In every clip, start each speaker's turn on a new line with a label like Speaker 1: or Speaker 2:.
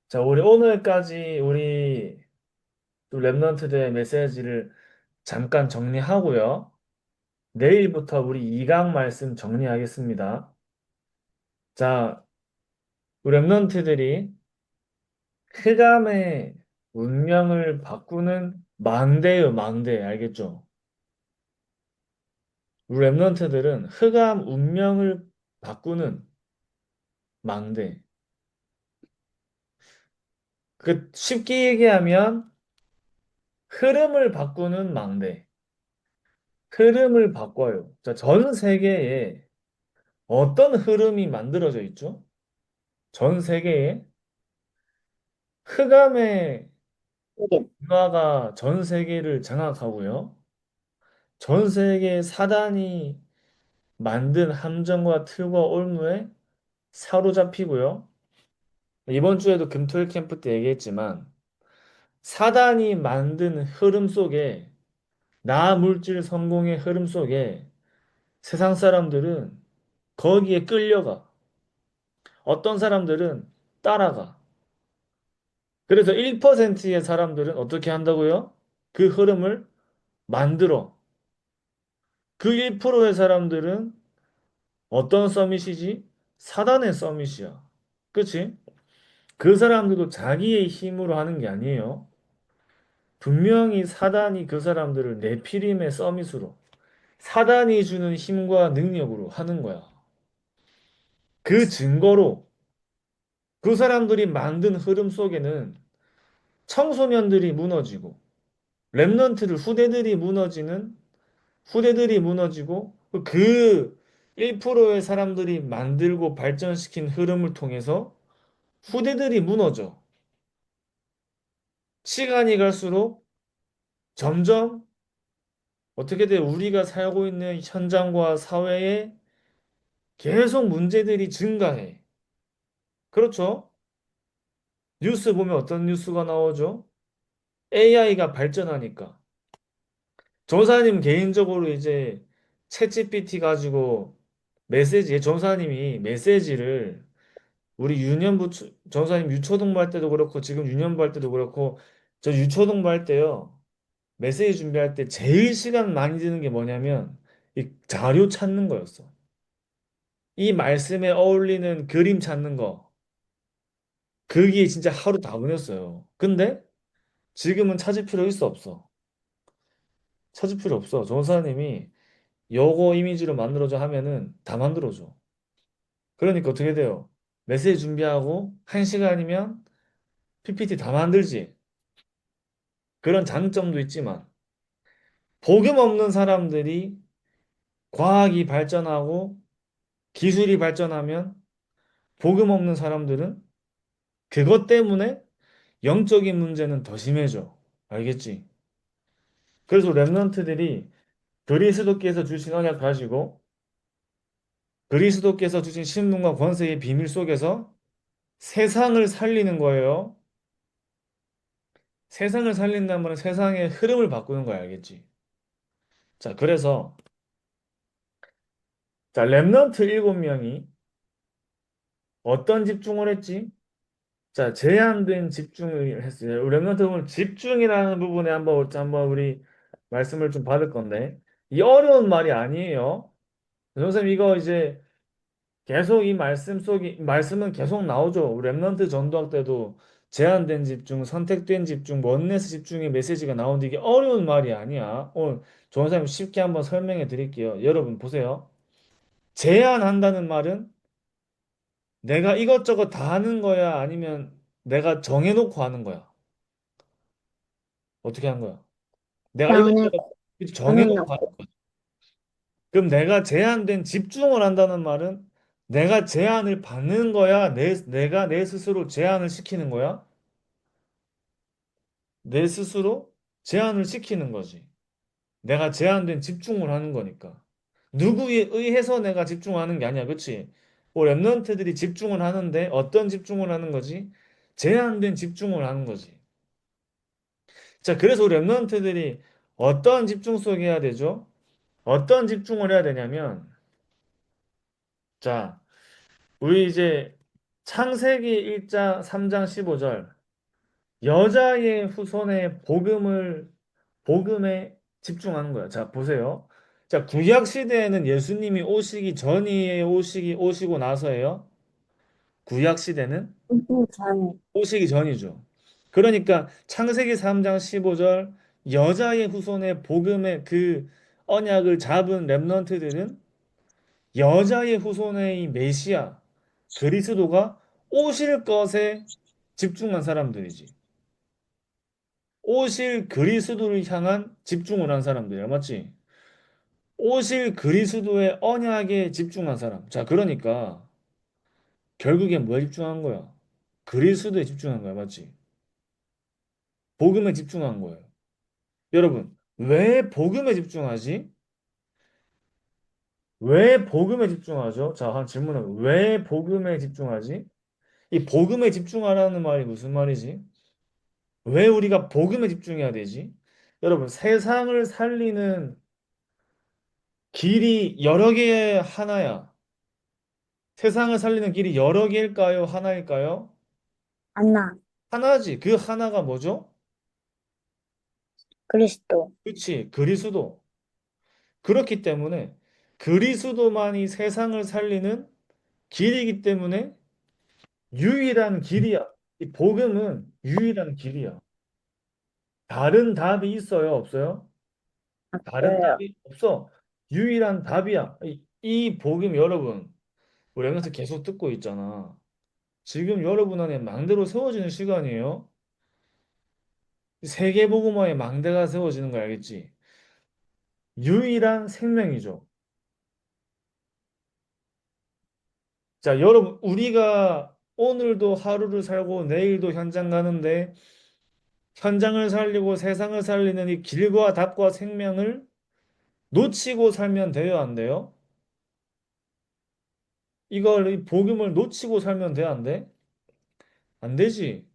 Speaker 1: 자, 우리 오늘까지 우리 또 랩넌트들의 메시지를 잠깐 정리하고요. 내일부터 우리 2강 말씀 정리하겠습니다. 자, 우리 랩넌트들이 흑암의 운명을 바꾸는 망대요, 망대. 알겠죠? 우리 랩넌트들은 흑암 운명을 바꾸는 망대. 그 쉽게 얘기하면 흐름을 바꾸는 망대. 흐름을 바꿔요. 자, 전 세계에 어떤 흐름이 만들어져 있죠? 전 세계에 흑암의
Speaker 2: 이게
Speaker 1: 문화가 전 세계를 장악하고요. 전 세계 사단이 만든 함정과 틀과 올무에 사로잡히고요. 이번 주에도 금토일 캠프 때 얘기했지만 사단이 만든 흐름 속에 나물질 성공의 흐름 속에 세상 사람들은 거기에 끌려가. 어떤 사람들은 따라가. 그래서 1%의 사람들은 어떻게 한다고요? 그 흐름을 만들어. 그 1%의 사람들은 어떤 서밋이지? 사단의 서밋이야. 그치? 그 사람들도 자기의 힘으로 하는 게 아니에요. 분명히 사단이 그 사람들을 네피림의 서밋으로, 사단이 주는 힘과 능력으로 하는 거야. 그 증거로 그 사람들이 만든 흐름 속에는 청소년들이 무너지고, 랩넌트들, 후대들이 무너지고, 그 1%의 사람들이 만들고 발전시킨 흐름을 통해서 후대들이 무너져. 시간이 갈수록 점점 어떻게 돼? 우리가 살고 있는 현장과 사회에 계속 문제들이 증가해. 그렇죠? 뉴스 보면 어떤 뉴스가 나오죠? AI가 발전하니까. 전사님 개인적으로 이제 챗GPT 가지고 전사님이 메시지를 우리 전사님 유초등부 할 때도 그렇고 지금 유년부 할 때도 그렇고 저 유초등부 할 때요. 메시지 준비할 때 제일 시간 많이 드는 게 뭐냐면 이 자료 찾는 거였어. 이 말씀에 어울리는 그림 찾는 거. 그게 진짜 하루 다 보냈어요. 근데 지금은 찾을 필요 있어 없어? 찾을 필요 없어. 전사님이 요거 이미지로 만들어줘 하면은 다 만들어줘. 그러니까 어떻게 돼요? 메시지 준비하고 1시간이면 PPT 다 만들지. 그런 장점도 있지만 복음 없는 사람들이 과학이 발전하고 기술이 발전하면 복음 없는 사람들은 그것 때문에 영적인 문제는 더 심해져. 알겠지? 그래서 랩런트들이 그리스도께서 주신 언약 가지고 그리스도께서 주신 신분과 권세의 비밀 속에서 세상을 살리는 거예요. 세상을 살린다는 말은 세상의 흐름을 바꾸는 거야. 알겠지? 자, 그래서 자, 랩런트 7명이 어떤 집중을 했지? 자, 제한된 집중을 했어요. 우리 랩런트 보면 집중이라는 부분에 한번 우리 말씀을 좀 받을 건데 이 어려운 말이 아니에요. 선생님 이거 이제 계속 이 말씀은 계속 나오죠. 우리 랩넌트 전도학 때도 제한된 집중, 선택된 집중, 원네스 집중의 메시지가 나오는데 이게 어려운 말이 아니야. 오늘 조원사님 쉽게 한번 설명해 드릴게요. 여러분 보세요. 제한한다는 말은 내가 이것저것 다 하는 거야? 아니면 내가 정해놓고 하는 거야? 어떻게 하는 거야? 내가
Speaker 2: 정해,
Speaker 1: 이것저것 정해놓고 하는
Speaker 2: 정해놓고.
Speaker 1: 거야. 그럼 내가 제한된 집중을 한다는 말은 내가 제한을 받는 거야? 내가 내 스스로 제한을 시키는 거야? 내 스스로 제한을 시키는 거지. 내가 제한된 집중을 하는 거니까. 누구에 의해서 내가 집중하는 게 아니야. 그치? 뭐 랩런트들이 집중을 하는데 어떤 집중을 하는 거지? 제한된 집중을 하는 거지. 자, 그래서 랩런트들이 어떤 집중 속에 해야 되죠? 어떤 집중을 해야 되냐면, 자, 우리 이제 창세기 1장 3장 15절 여자의 후손의 복음에 집중하는 거야. 자, 보세요. 자, 구약 시대에는 예수님이 오시기 전이에요, 오시고 나서예요? 구약 시대는
Speaker 2: 전,
Speaker 1: 오시기 전이죠. 그러니까 창세기 3장 15절 여자의 후손의 복음의 그 언약을 잡은 렘넌트들은 여자의 후손의 이 메시아 그리스도가 오실 것에 집중한 사람들이지. 오실 그리스도를 향한 집중을 한 사람들이야. 맞지? 오실 그리스도의 언약에 집중한 사람. 자, 그러니까 결국엔 뭐에 집중한 거야? 그리스도에 집중한 거야. 맞지? 복음에 집중한 거예요. 여러분, 왜 복음에 집중하지? 왜 복음에 집중하죠? 자, 한 질문은 왜 복음에 집중하지? 이 복음에 집중하라는 말이 무슨 말이지? 왜 우리가 복음에 집중해야 되지? 여러분, 세상을 살리는 길이 여러 개의 하나야. 세상을 살리는 길이 여러 개일까요? 하나일까요?
Speaker 2: 안나,
Speaker 1: 하나지. 그 하나가 뭐죠?
Speaker 2: 그리스도.
Speaker 1: 그치. 그리스도. 그렇기 때문에 그리스도만이 세상을 살리는 길이기 때문에 유일한 길이야. 이 복음은 유일한 길이야. 다른 답이 있어요? 없어요? 다른
Speaker 2: 없어요.
Speaker 1: 답이 없어. 유일한 답이야. 이 복음 여러분, 우리 여기서 계속 듣고 있잖아. 지금 여러분 안에 망대로 세워지는 시간이에요. 세계복음화의 망대가 세워지는 거 알겠지? 유일한 생명이죠. 자, 여러분, 우리가 오늘도 하루를 살고 내일도 현장 가는데 현장을 살리고 세상을 살리는 이 길과 답과 생명을 놓치고 살면 돼요, 안 돼요? 이 복음을 놓치고 살면 돼, 안 돼? 안 되지.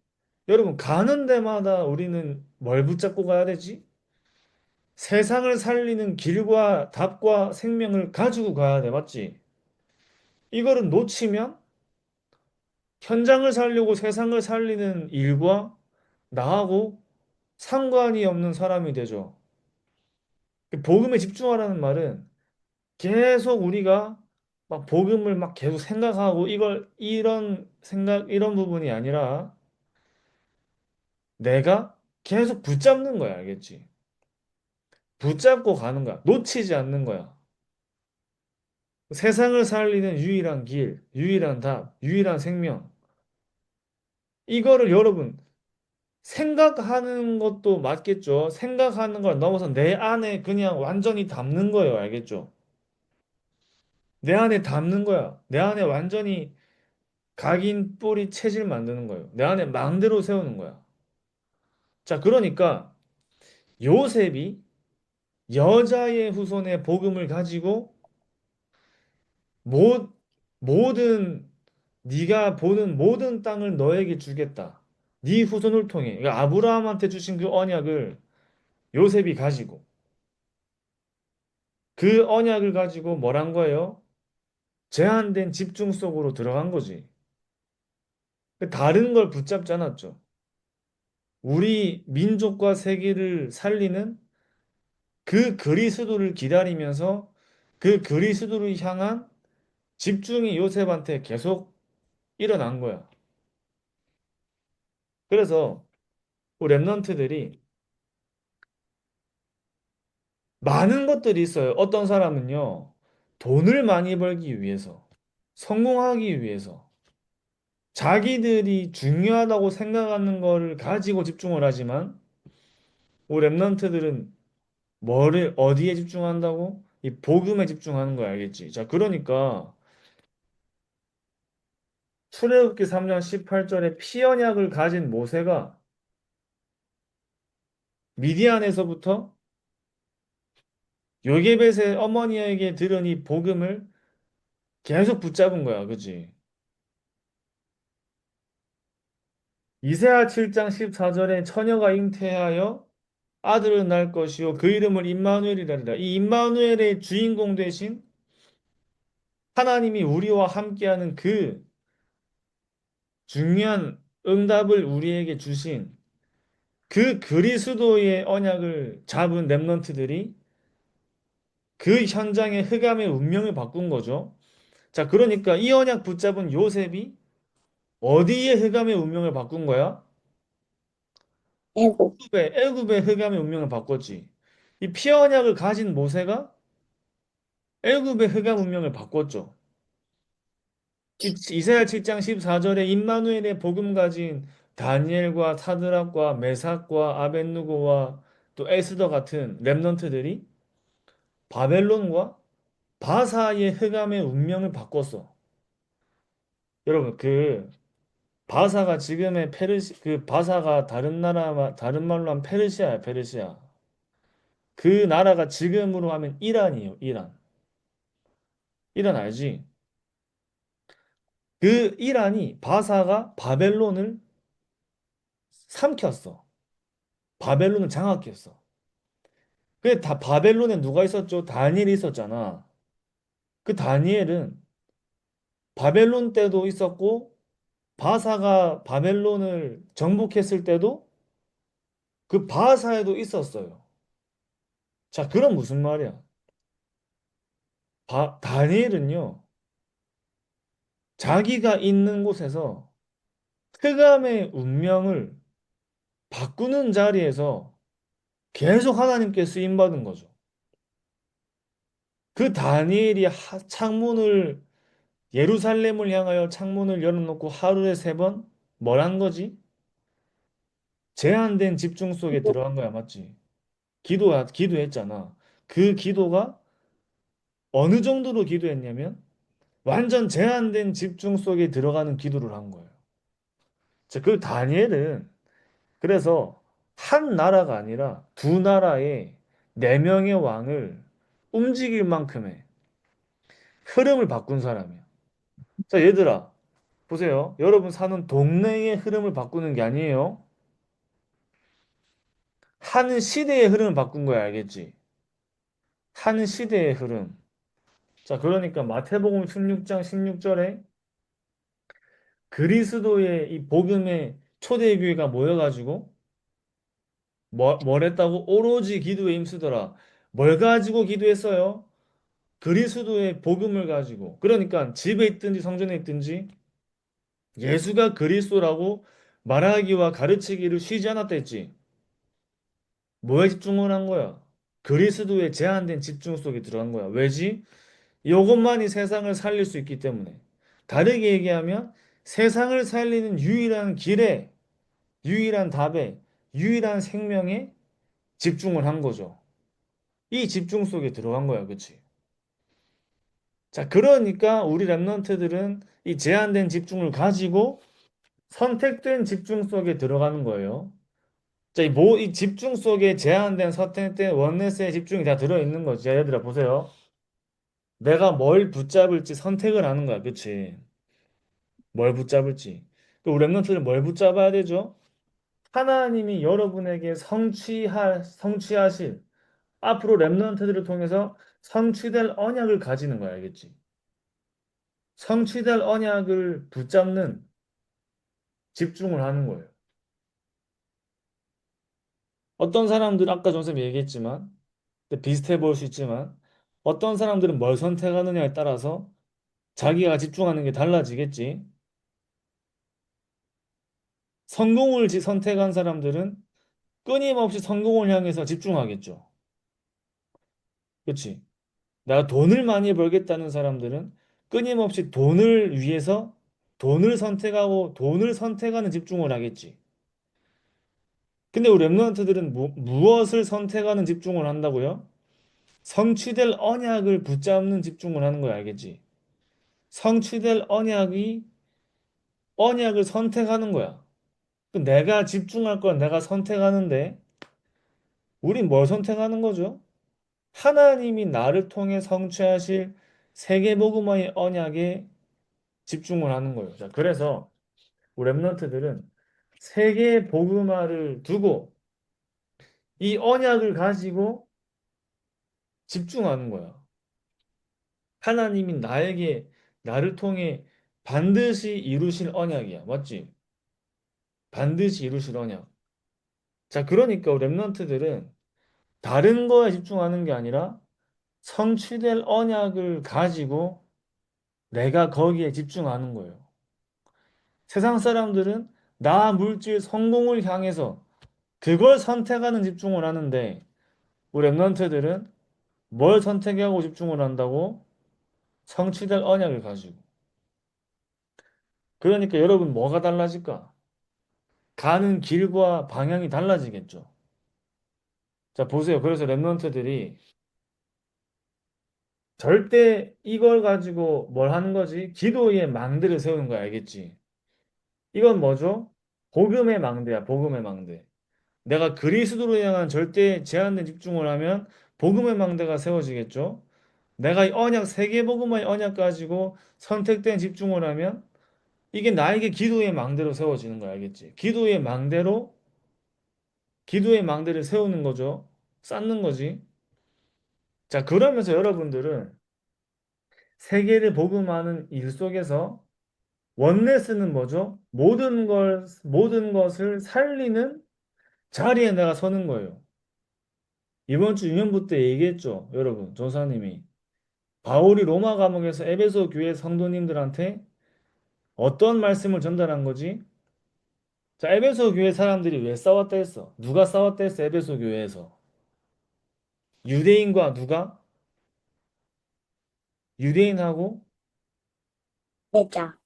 Speaker 1: 여러분, 가는 데마다 우리는 뭘 붙잡고 가야 되지? 세상을 살리는 길과 답과 생명을 가지고 가야 돼, 맞지? 이거를 놓치면 현장을 살리고 세상을 살리는 일과 나하고 상관이 없는 사람이 되죠. 복음에 집중하라는 말은 계속 우리가 막 복음을 막 계속 생각하고 이런 생각, 이런 부분이 아니라 내가 계속 붙잡는 거야, 알겠지? 붙잡고 가는 거야. 놓치지 않는 거야. 세상을 살리는 유일한 길, 유일한 답, 유일한 생명. 이거를 여러분 생각하는 것도 맞겠죠. 생각하는 걸 넘어서 내 안에 그냥 완전히 담는 거예요. 알겠죠? 내 안에 담는 거야. 내 안에 완전히 각인 뿌리 체질 만드는 거예요. 내 안에 망대로 세우는 거야. 자, 그러니까 요셉이 여자의 후손의 복음을 가지고 모, 모든 네가 보는 모든 땅을 너에게 주겠다. 네 후손을 통해. 그러니까 아브라함한테 주신 그 언약을 요셉이 가지고 그 언약을 가지고 뭐란 거예요? 제한된 집중 속으로 들어간 거지. 다른 걸 붙잡지 않았죠. 우리 민족과 세계를 살리는 그 그리스도를 기다리면서 그 그리스도를 향한 집중이 요셉한테 계속 일어난 거야. 그래서 우리 랩런트들이 많은 것들이 있어요. 어떤 사람은요, 돈을 많이 벌기 위해서, 성공하기 위해서, 자기들이 중요하다고 생각하는 거를 가지고 집중을 하지만, 우리 랩런트들은 어디에 집중한다고? 이 복음에 집중하는 거 알겠지? 자, 그러니까, 출애굽기 3장 18절에 피 언약을 가진 모세가 미디안에서부터 요게벳의 어머니에게 들은 이 복음을 계속 붙잡은 거야. 그지? 이세야 7장 14절에 처녀가 잉태하여 아들을 낳을 것이요 그 이름을 임마누엘이라리라. 이 임마누엘의 주인공 대신 하나님이 우리와 함께하는 그 중요한 응답을 우리에게 주신 그 그리스도의 언약을 잡은 렘넌트들이 그 현장의 흑암의 운명을 바꾼 거죠. 자, 그러니까 이 언약 붙잡은 요셉이 어디에 흑암의 운명을 바꾼 거야?
Speaker 2: 애국,
Speaker 1: 애굽의 흑암의 운명을 바꿨지. 이 피어 언약을 가진 모세가 애굽의 흑암 운명을 바꿨죠. 이사야 7장 14절에 임마누엘의 복음 가진 다니엘과 사드락과 메삭과 아벤누고와 또 에스더 같은 렘넌트들이 바벨론과 바사의 흑암의 운명을 바꿨어. 여러분, 그 바사가 지금의 그 바사가 다른 말로 하면 페르시아야, 페르시아. 그 나라가 지금으로 하면 이란이에요, 이란. 이란 알지? 그 이란이 바사가 바벨론을 삼켰어. 바벨론을 장악했어. 그 다 바벨론에 누가 있었죠? 다니엘이 있었잖아. 그 다니엘은 바벨론 때도 있었고 바사가 바벨론을 정복했을 때도 그 바사에도 있었어요. 자, 그럼 무슨 말이야? 다니엘은요, 자기가 있는 곳에서 흑암의 운명을 바꾸는 자리에서 계속 하나님께 쓰임받은 거죠. 그 다니엘이 예루살렘을 향하여 창문을 열어놓고 하루에 3번 뭘 한 거지? 제한된 집중 속에
Speaker 2: 기도,
Speaker 1: 들어간 거야, 맞지? 기도했잖아. 그 기도가 어느 정도로 기도했냐면 완전 제한된 집중 속에 들어가는 기도를 한 거예요. 자, 그 다니엘은 그래서 한 나라가 아니라 두 나라의 4명의 왕을 움직일 만큼의 흐름을 바꾼 사람이야. 자, 얘들아, 보세요. 여러분 사는 동네의 흐름을 바꾸는 게 아니에요. 한 시대의 흐름을 바꾼 거야, 알겠지? 한 시대의 흐름. 자, 그러니까 마태복음 16장 16절에 그리스도의 이 복음의 초대교회가 모여가지고 뭘 했다고? 오로지 기도에 힘쓰더라. 뭘 가지고 기도했어요? 그리스도의 복음을 가지고. 그러니까 집에 있든지 성전에 있든지 예수가 그리스도라고 말하기와 가르치기를 쉬지 않았다 했지. 뭐에 집중을 한 거야? 그리스도의 제한된 집중 속에 들어간 거야. 왜지? 이것만이 세상을 살릴 수 있기 때문에. 다르게 얘기하면 세상을 살리는 유일한 길에, 유일한 답에, 유일한 생명에 집중을 한 거죠. 이 집중 속에 들어간 거야. 그치? 자, 그러니까 우리 랩런트들은 이 제한된 집중을 가지고 선택된 집중 속에 들어가는 거예요. 자, 이 집중 속에 제한된 선택된 원네스의 집중이 다 들어있는 거지. 자, 얘들아, 보세요. 내가 뭘 붙잡을지 선택을 하는 거야. 그치? 뭘 붙잡을지. 그 우리 랩런트들은 뭘 붙잡아야 되죠? 하나님이 여러분에게 성취하실, 앞으로 랩런트들을 통해서 성취될 언약을 가지는 거야. 알겠지? 성취될 언약을 붙잡는 집중을 하는 거예요. 어떤 사람들은 아까 전에 얘기했지만, 근데 비슷해 보일 수 있지만, 어떤 사람들은 뭘 선택하느냐에 따라서 자기가 집중하는 게 달라지겠지. 선택한 사람들은 끊임없이 성공을 향해서 집중하겠죠. 그치? 내가 돈을 많이 벌겠다는 사람들은 끊임없이 돈을 위해서 돈을 선택하고 돈을 선택하는 집중을 하겠지. 근데 우리 랩런트들은 무엇을 선택하는 집중을 한다고요? 성취될 언약을 붙잡는 집중을 하는 거야, 알겠지? 성취될 언약을 선택하는 거야. 그 내가 집중할 건 내가 선택하는데, 우린 뭘 선택하는 거죠? 하나님이 나를 통해 성취하실 세계복음화의 언약에 집중을 하는 거예요. 자, 그래서 우리 랩런트들은 세계복음화를 두고 이 언약을 가지고 집중하는 거야. 하나님이 나를 통해 반드시 이루실 언약이야. 맞지? 반드시 이루실 언약. 자, 그러니까 우리 랩런트들은 다른 거에 집중하는 게 아니라 성취될 언약을 가지고 내가 거기에 집중하는 거예요. 세상 사람들은 나 물질 성공을 향해서 그걸 선택하는 집중을 하는데 우리 랩런트들은 뭘 선택하고 집중을 한다고? 성취될 언약을 가지고. 그러니까 여러분 뭐가 달라질까? 가는 길과 방향이 달라지겠죠. 자, 보세요. 그래서 랩런트들이 절대 이걸 가지고 뭘 하는 거지? 기도의 망대를 세우는 거 알겠지? 이건 뭐죠? 복음의 망대야, 복음의 망대. 내가 그리스도로 향한 절대 제한된 집중을 하면 복음의 망대가 세워지겠죠? 내가 이 언약, 세계복음의 언약 가지고 선택된 집중을 하면 이게 나에게 기도의 망대로 세워지는 거 알겠지? 기도의 망대를 세우는 거죠. 쌓는 거지. 자, 그러면서 여러분들은 세계를 복음하는 일 속에서 원네스는 뭐죠? 모든 것을 살리는 자리에 내가 서는 거예요. 이번 주 유년부 때 얘기했죠, 여러분, 조사님이. 바울이 로마 감옥에서 에베소 교회 성도님들한테 어떤 말씀을 전달한 거지? 자, 에베소 교회 사람들이 왜 싸웠다 했어? 누가 싸웠다 했어, 에베소 교회에서? 유대인과 누가? 유대인하고,
Speaker 2: 내자.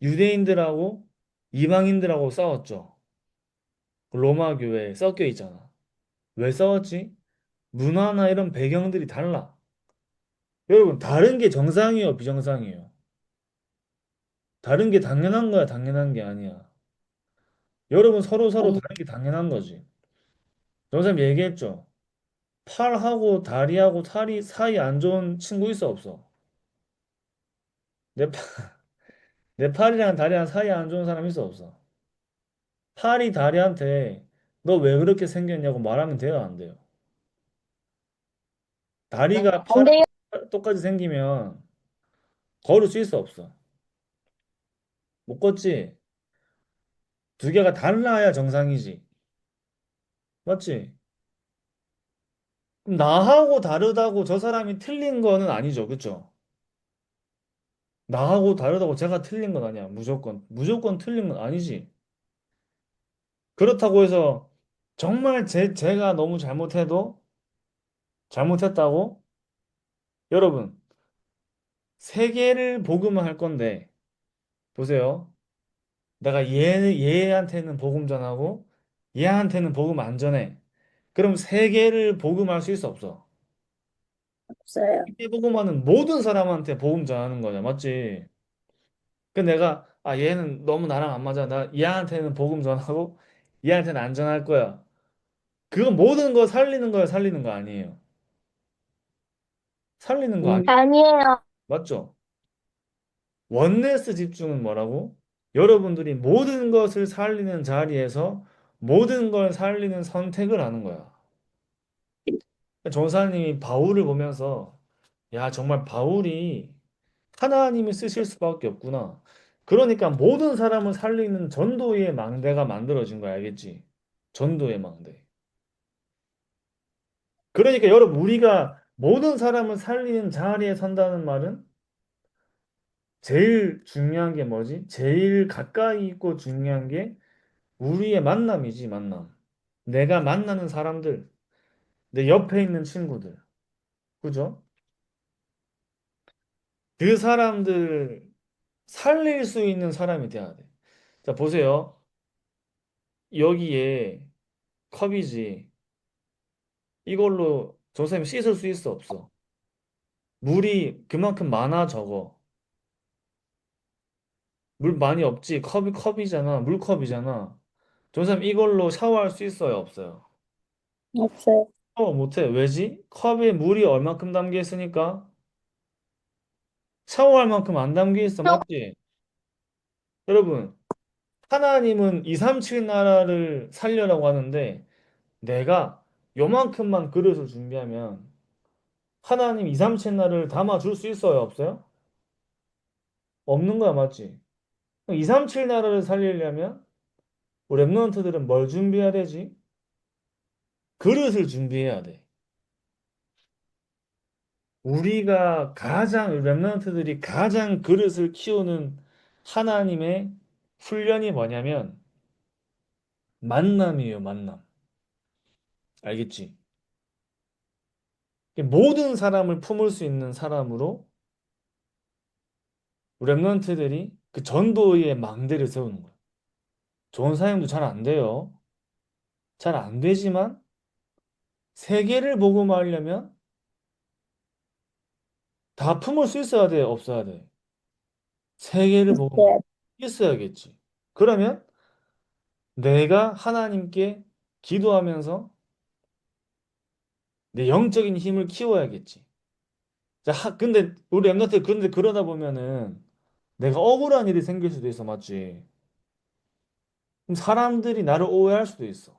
Speaker 1: 유대인들하고, 이방인들하고 싸웠죠. 로마 교회에 섞여 있잖아. 왜 싸웠지? 문화나 이런 배경들이 달라. 여러분, 다른 게 정상이에요, 비정상이에요? 다른 게 당연한 거야, 당연한 게 아니야. 여러분, 서로
Speaker 2: 음,
Speaker 1: 다른 게 당연한 거지. 정쌤 얘기했죠? 팔하고 다리하고 탈이 사이 안 좋은 친구 있어, 없어? 내, 내 팔이랑 다리랑 사이 안 좋은 사람 있어, 없어? 팔이 다리한테 너 왜 그렇게 생겼냐고 말하면 돼요, 안 돼요? 다리가
Speaker 2: 안
Speaker 1: 팔하고
Speaker 2: 돼요.
Speaker 1: 똑같이 생기면 걸을 수 있어, 없어? 못 걷지? 두 개가 달라야 정상이지. 맞지? 그럼 나하고 다르다고 저 사람이 틀린 거는 아니죠. 그쵸? 나하고 다르다고 제가 틀린 건 아니야. 무조건 틀린 건 아니지. 그렇다고 해서 정말 제가 너무 잘못했다고? 여러분, 세 개를 복음을 할 건데, 보세요. 내가 얘한테는 복음 전하고, 얘한테는 복음 안 전해. 그럼 세 개를 복음할 수 있어, 없어?
Speaker 2: 없어요.
Speaker 1: 세 개 복음하는 모든 사람한테 복음 전하는 거냐, 맞지? 그 내가 얘는 너무 나랑 안 맞아. 나 얘한테는 복음 전하고 얘한테는 안 전할 거야. 그건 모든 거 살리는 거야, 살리는 거 아니에요. 살리는 거 아니
Speaker 2: 아니에요.
Speaker 1: 맞죠? 원네스 집중은 뭐라고? 여러분들이 모든 것을 살리는 자리에서 모든 걸 살리는 선택을 하는 거야. 전사님이 바울을 보면서 야, 정말 바울이 하나님이 쓰실 수밖에 없구나. 그러니까 모든 사람을 살리는 전도의 망대가 만들어진 거 알겠지? 전도의 망대. 그러니까 여러분 우리가 모든 사람을 살리는 자리에 선다는 말은 제일 중요한 게 뭐지? 제일 가까이 있고 중요한 게 우리의 만남이지, 만남. 내가 만나는 사람들, 내 옆에 있는 친구들. 그죠? 그 사람들 살릴 수 있는 사람이 돼야 돼. 자, 보세요. 여기에 컵이지. 이걸로 선생님 씻을 수 있어, 없어? 물이 그만큼 많아, 적어? 물 많이 없지. 컵이잖아. 물컵이잖아. 선생님 이걸로 샤워할 수 있어요, 없어요?
Speaker 2: 없어요.
Speaker 1: 샤워 못해. 왜지? 컵에 물이 얼만큼 담겨 있으니까 샤워할 만큼 안 담겨 있어, 맞지? 여러분, 하나님은 237 나라를 살려라고 하는데 내가 요만큼만 그릇을 준비하면 하나님 237 나라를 담아줄 수 있어요, 없어요? 없는 거야, 맞지? 237 나라를 살리려면 우리 랩런트들은 뭘 준비해야 되지? 그릇을 준비해야 돼. 우리 랩런트들이 가장 그릇을 키우는 하나님의 훈련이 뭐냐면 만남이에요, 만남. 알겠지? 모든 사람을 품을 수 있는 사람으로 랩런트들이 그 전도의 망대를 세우는 거예요. 좋은 사역도 잘 안 돼요. 잘 안 되지만 세계를 복음하려면 다 품을 수 있어야 돼, 없어야 돼. 세계를 복음하
Speaker 2: 있어요.
Speaker 1: 있어야겠지. 그러면 내가 하나님께 기도하면서 내 영적인 힘을 키워야겠지. 자, 근데 우리 랩런트 그런데 그러다 보면은 내가 억울한 일이 생길 수도 있어, 맞지? 그럼 사람들이 나를 오해할 수도 있어.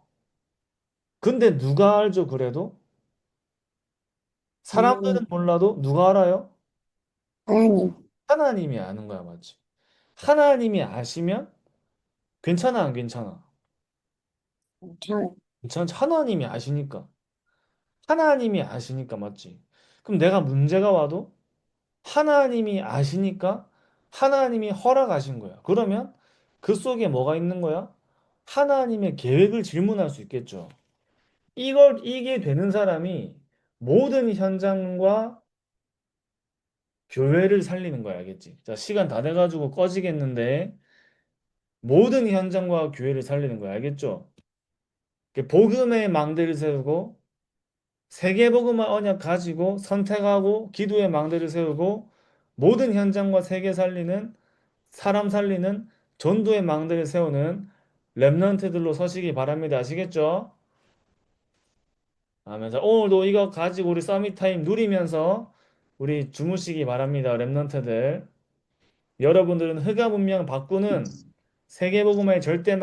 Speaker 1: 근데 누가 알죠, 그래도? 사람들은
Speaker 2: 하나님,
Speaker 1: 몰라도 누가 알아요?
Speaker 2: 하나님,
Speaker 1: 하나님이 아는 거야, 맞지? 하나님이 아시면 괜찮아, 안 괜찮아?
Speaker 2: 저는,
Speaker 1: 괜찮지? 하나님이 아시니까. 하나님이 아시니까, 맞지? 그럼 내가 문제가 와도 하나님이 아시니까 하나님이 허락하신 거야. 그러면 그 속에 뭐가 있는 거야? 하나님의 계획을 질문할 수 있겠죠. 이게 되는 사람이 모든 현장과 교회를 살리는 거야, 알겠지? 자, 시간 다 돼가지고 꺼지겠는데, 모든 현장과 교회를 살리는 거야, 알겠죠? 복음의 망대를 세우고, 세계복음화 언약 가지고 선택하고, 기도의 망대를 세우고, 모든 현장과 세계 살리는, 사람 살리는, 전도의 망대를 세우는 랩런트들로 서시기 바랍니다. 아시겠죠? 하면서 오늘도 이거 가지고 우리 서밋 타임 누리면서 우리 주무시기 바랍니다. 랩런트들. 여러분들은 흑암 문명 바꾸는 세계복음화의 절대